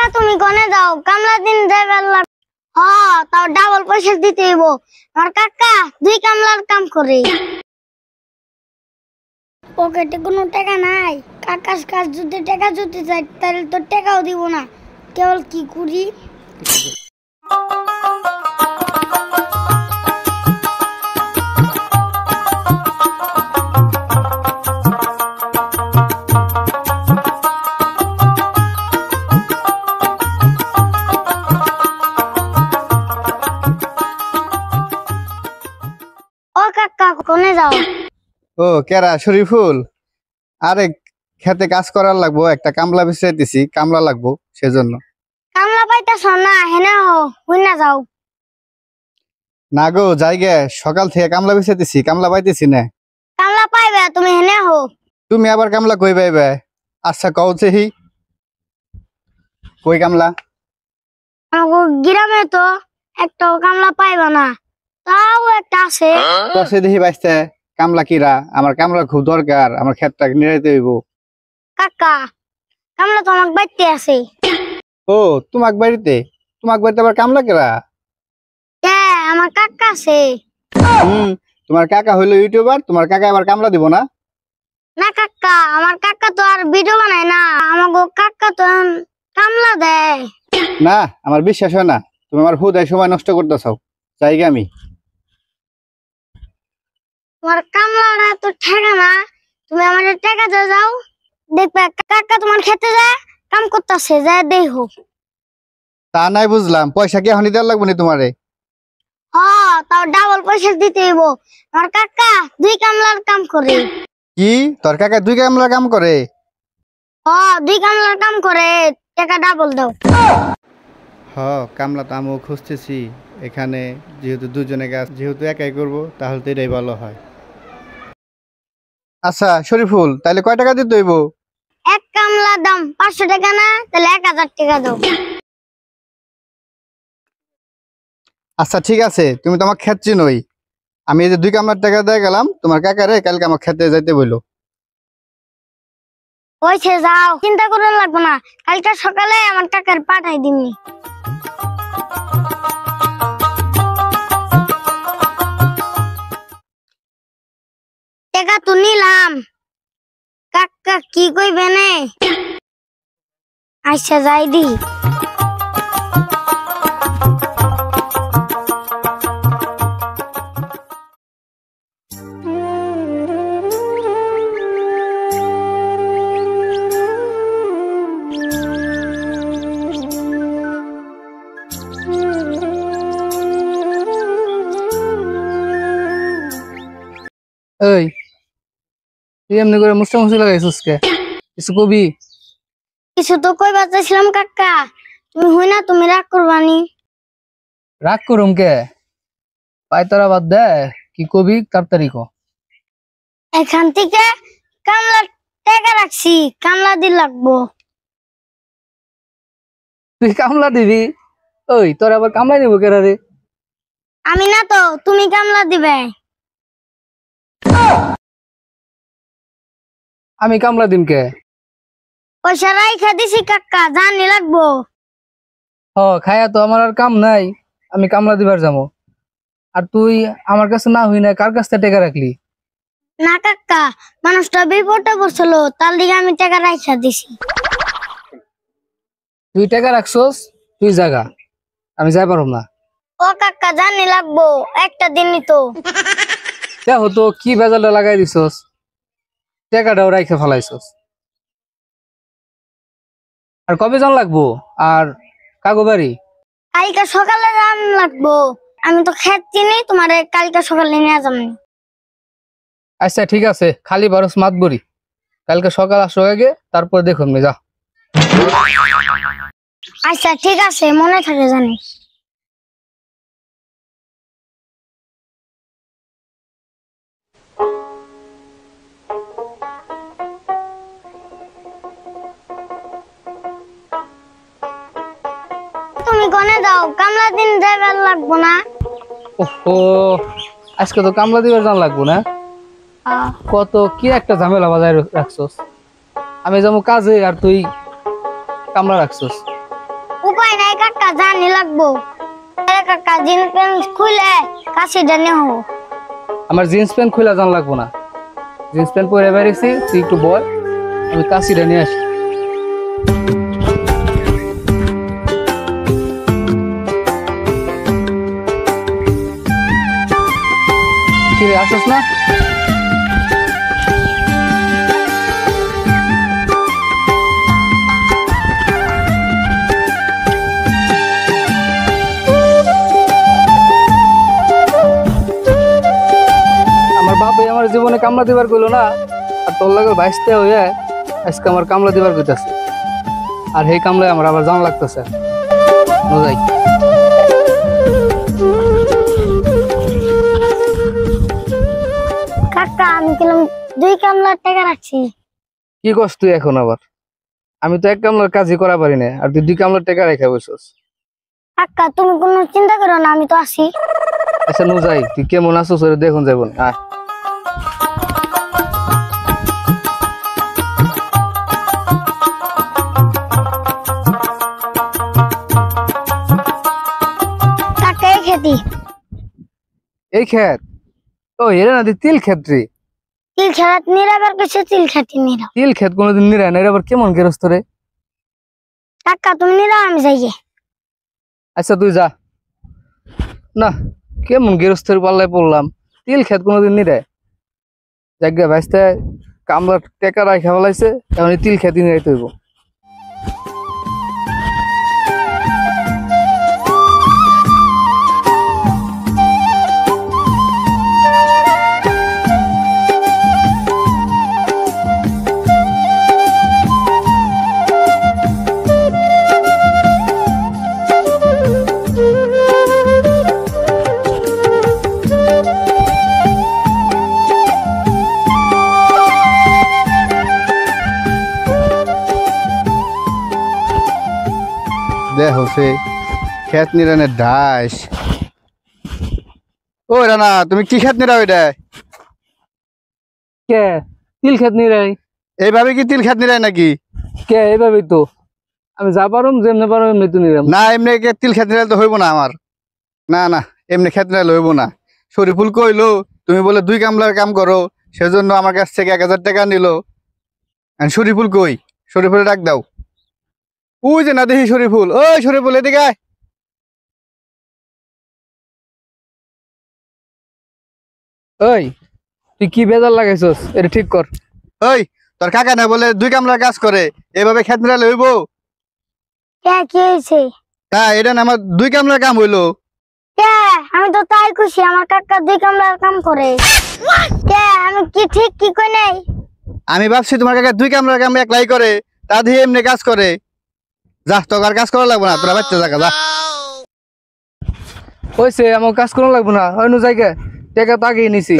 কাকা তুমি কোনে যাও কামলা দিন যাইবার লাগ তাও ডাবল পয়সা দিতে হইব আমার কাকা দুই কামলার কাম করে পকেটে কোনো টাকা নাই কাকার কাছ যদি টাকা জুতে চাই তাহলে তো টাকাও দিব না কেবল কি করি ও কাকা কোনে যাও ও কেরা শরীফুল আরে খেতে কাজ করার লাগবো একটা কামলা বিছাইতেছি কামলা লাগবো সেজন্য কামলা পাইতাছ না হেনা হই না যাও না গো জায়গা সকাল থেকে কামলা বিছাইতেছি কামলা পাইতেছি না কামলা পাইবে তুমি হেনে তুমি আবার কামলা কই পাইবে আচ্ছা কও চেহি কই কামলা আমার গ্রামে তো একটা কামলা পাইবা না তাও একটা আছে তো দেখি বাইসতে কামলা কিরা আমার কামলা খুব দরকার আমার ক্ষেতটা নিরাইতে হইব কাকা কামলা তো আমার বাড়িতে আছে ও তোমাক বাড়িতে আবার কামলা কিরা আমার কাকা আছে তোমার কাকা হইলো ইউটিউবার তোমার কাকা আবার কামলা দিব না না কাকা আমার কাকা তো আর ভিডিও বানায় না আমাগো কাকা তো কামলা দেয় না আমার বিশ্বাস হয় না তুমি আমার হুদায় সময় নষ্ট করতেছাও জায়গা আমি তোমার কামলাটা তো ঠেকা না তুমি আমাদের টাকা দিয়ে যাও দেখবে কাকা তোমার খেতে যায় কাম করতেছে যায় দেখো তা নাই বুঝলাম পয়সা কি এখন দেওয়ার লাগবে না তোমারে তাও ডাবল পয়সা দিতে হইব আমার কাকা দুই কামলার কাম করে কি তোর কাকা দুই কামলা কাম করে দুই কামলার কাম করে টাকা ডাবল দাও কামলা তো আমিও খুঁজতেছি এখানে যেহেতু দুজনে কাজ যেহেতু একাই করব তাহলে তো এটাই ভালো হয় আচ্ছা শরীফুল তাহলে কয় টাকা দিতে হইব এক কামলা দাম 500 টাকা না তাহলে 1000 টাকা দাও আচ্ছা ঠিক আছে তুমি তো আমার ক্ষেত চিনোই আমি এই যে দুই কামলার টাকা দিয়ে গেলাম তোমার কাকারে কালকে আমার খেতে যাইতে বললো ওইছে যাও চিন্তা করে লাগবে না কালকে সকালে আমার কাকার পাঠাই দিমনি টাকা তো নিলাম কাকা কি কইবে নে আচ্ছা যাই দি এই তুই এমনি করে মুস্তামুস্তি লাগাইছিস কে কিছু কবি কিছু তো কইবা চাইছিলাম কাকা তুমি হই না তুমি রাগ করবানি রাগ করুম কে পায়তারা বাদ দে কি কবি তাড়াতাড়ি ক এখান থেকে কামলা টাকা রাখছি কামলা দি লাগবো তুই কামলা দিবি ওই তোর আবার কামলা দিব কেরা রে আমি না তো তুমি কামলা দিবে আমি কামলা দিম কে পয়সা রাইখা দিছি কাকা জানি লাগবো খায়া তো আমার আর কাম নাই আমি কামলা দিবার যাবো আর তুই আমার কাছে না হই না কার কাছ থেকে টাকা রাখলি না কাকা মানুষটা বিপদে পড়ছিল তার দিকে আমি টাকা রাইখা দিছি তুই টাকা রাখছস তুই জাগা আমি যাই পারব না ও কাকা জানি লাগবো একটা দিনই তো দেখো তো কি ভেজালটা লাগাই দিছস টাকাটাও রাইখে ফেলাইছস আর কবে জান লাগবো আর কাগো বাড়ি কালকে সকালে জান লাগবো আমি তো খেত চিনি তোমারে কালকে সকালে নিয়ে যাবনি আচ্ছা ঠিক আছে খালি বারোস মাত বড়ি কালকে সকাল আসো আগে তারপর দেখুন যা আচ্ছা ঠিক আছে মনে থাকে জানি তুমি কোনে যাও কামলা দিন যাইবার লাগবো না ওহো আজকে তো কামলা দিবার জান লাগবো না কত কি একটা ঝামেলা বাজায় রাখছস আমি যাবো কাজে আর তুই কামলা রাখছস উপায় নাই কাকা, জানি লাগবো। কাকা জিন্স প্যান্ট খুলে কাশিটা নেও। আমার জিন্স প্যান্ট খুলে জান লাগবো না, জিন্স প্যান্ট পরে বেরিয়েছি, তুই একটু বল, আমি কাশিটা নিয়ে আসি। কি রে, আসোস না? আমার বাপে আমার জীবনে কামলা দিবার কইলো না, আর তোর লাগে বাইশটা হয়ে আজকে আমার কামলা দিবার কইতাছে, আর সেই কামলায় আমার আবার জানা লাগতেছে। যাই। কাকা আমি কিলাম 2 কামলার টাকা রাখছি। কি করছ তুই এখন আবার? আমি তো 1 কামলার কাজই করা পারি না, আর তুই 2 কামলার টাকা রেখে বসছস। কাকা তুমি কোনো চিন্তা করো না, আমি তো আছি। আচ্ছা নু যাই, তুই কেমন আছিস ওরে দেখুন যাবো না। কাকা এই খেতি এই ক্ষেত ও এরা না তিল ক্ষেত রে। তিল খেত নিরাবার কিছু তিল খেতি নিরা। তিল ক্ষেত কোনোদিন নিরায় না, এরা আবার কেমন গেরস্ত রে? কাকা তুমি নিরা, আমি যাই। আচ্ছা তুই যা না, কেমন গেরস্থের পাল্লায় পড়লাম, তিল ক্ষেত কোনোদিন নিরায় জায়গা ভাইস্তে কামলার টেকা রাখা ফেলাইছে, এখন এই তিল খেতি নিরাইতে হইব। দেখ হচ্ছে খেত নিরানের ডাস। ও রানা, তুমি কি খেত নিরা ওইটা? কে তিল ক্ষেত নিরাই? এইভাবে কি তিল খেত নিরায় নাকি? কে এইভাবেই তো, আমি যা পারুম যেমনি পারুম এমনি তো নিরাম। না এমনি তিল খেত নিরাইলে তো হইব না আমার। না না, এমনি খেত নিরাইলে হইব না। শরীফুল কইলো তুমি বলে 2 কামলার কাম করো, সেজন্য আমার কাছ থেকে 1000 টাকা নিল। শরীফুল কই? শরীফুল ডাক দাও। ওই যে না দেখি শরীফুল, ওই শরীফুল এদিকে আয়। ওই তুই কি বেজার লাগাইছস, এটা ঠিক কর। ওই তোর কাকা না বলে 2 কামলার কাজ করে, এভাবে খেত নিরাইলে হইব? কে কি হয়েছে? হ্যাঁ, এটা না আমার 2 কামলার কাম হইলো। কে আমি তো তাই খুশি, আমার কাকা 2 কামলার কাম করে। কে আমি কি ঠিক কি কই নাই? আমি ভাবছি তোমার কাকা 2 কামলার কাম একলাই করে, তা দিয়ে এমনি কাজ করে। যা, তোর আর কাজ করা লাগবে না, তোরা বাচ্চা জায়গা যা। হয়েছে আমার কাজ করা লাগবো না, অন্য জায়গায় টাকা তো আগেই নিছি।